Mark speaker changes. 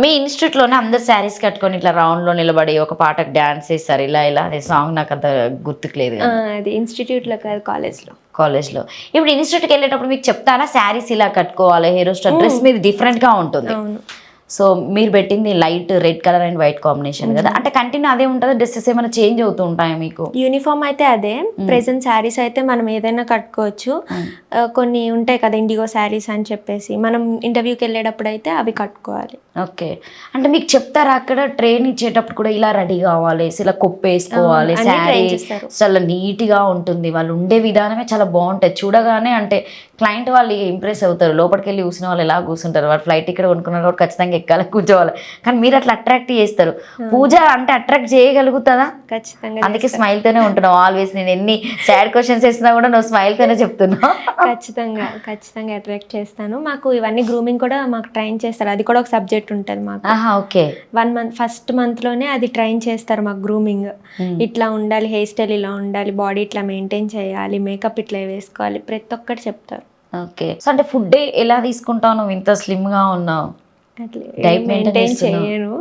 Speaker 1: మీ institute లోనే అందరు శారీస్ కట్టుకొని ఇట్లా రౌండ్ లో నిలబడి ఒక పాటకు డాన్స్ చేస్తారు, ఇలా ఇలా అనే సాంగ్ నాకు అంత గుర్తుకు లేదు
Speaker 2: ఆ, అది ఇన్స్టిట్యూట్లో కాదు, కాలేజ్లో.
Speaker 1: కాలేజ్లో. ఇప్పుడు ఇన్స్టిట్యూట్కి వెళ్ళేటప్పుడు మీకు చెప్తారా శారీస్ ఇలా కట్టుకోవాలి, హెయిర్ స్టైల్ డ్రెస్ మీద డిఫరెంట్గా ఉంటుంది.
Speaker 2: అవును.
Speaker 1: సో మీరు పెట్టింది light red colour and white combination కదా, అంటే కంటిన్యూ అదే ఉంటుంది, డ్రెస్సెస్ ఏమైనా చేంజ్ అవుతూ ఉంటాయా మీకు?
Speaker 2: యూనిఫామ్ అయితే అదే. ప్రెసెంట్ శారీస్ అయితే మనం ఏదైనా కట్టుకోవచ్చు. కొన్ని ఉంటాయి కదా ఇండిగో శారీస్ అని చెప్పేసి, మనం ఇంటర్వ్యూకి వెళ్ళేటప్పుడు అయితే అవి కట్టుకోవాలి.
Speaker 1: ఓకే. అంటే మీకు చెప్తారా అక్కడ ట్రైన్ ఇచ్చేటప్పుడు కూడా ఇలా రెడీ కావాలి, ఇలా కొప్పు వేసుకోవాలి,
Speaker 2: అన్ని
Speaker 1: శారీ
Speaker 2: ట్రైన్ చేస్తారు.
Speaker 1: చాలా నీట్గా ఉంటుంది, వాళ్ళు ఉండే విధానమే చాలా బాగుంటుంది చూడగానే. అంటే క్లయింట్ వాళ్ళు ఇంప్రెస్ అవుతారు, లోపలికి వెళ్ళి చూసిన వాళ్ళు ఎలా కూర్చుంటారు, వాళ్ళు ఫ్లైట్ టికెట్ కొనుక్కున్నారు కాబట్టి ఖచ్చితంగా ఎక్కాలి, కూర్చోవాలి. కానీ మీరు అట్లా అట్రాక్ట్ చేస్తారు. పూజ అంటే అట్రాక్ట్ చేయగలుగుతుందా?
Speaker 2: ఖచ్చితంగా.
Speaker 1: అందుకే స్మైల్తోనే ఉంటున్నావు ఆల్వేస్. నేను ఎన్ని సాడ్ క్వశ్చన్స్ వేసినా కూడా నువ్వు స్మైల్తోనే చెప్తున్నావు.
Speaker 2: ఖచ్చితంగా ఖచ్చితంగా అట్రాక్ట్ చేస్తాను. మాకు ఇవన్నీ గ్రూమింగ్ కూడా మాకు ట్రైన్ చేస్తారు, అది కూడా ఒక సబ్జెక్ట్ ఉంటుంది మాకు.
Speaker 1: ఓకే.
Speaker 2: 1 మంత్ ఫస్ట్ మంత్లోనే అది ట్రైన్ చేస్తారు మాకు గ్రూమింగ్. ఇట్లా ఉండాలి, హెయిర్ స్టైల్ ఇలా ఉండాలి, బాడీ ఇట్లా మెయింటైన్ చేయాలి, మేకప్ ఇట్లా వేసుకోవాలి, ప్రతి ఒక్కటి చెప్తారు.
Speaker 1: ఓకే. సో అంటే ఫుడ్ ఎలా తీసుకుంటావు, నువ్వు ఇంత స్లిమ్గా ఉన్నావు?
Speaker 2: అట్లా
Speaker 1: డైట్
Speaker 2: మెయింటైన్ చేయను.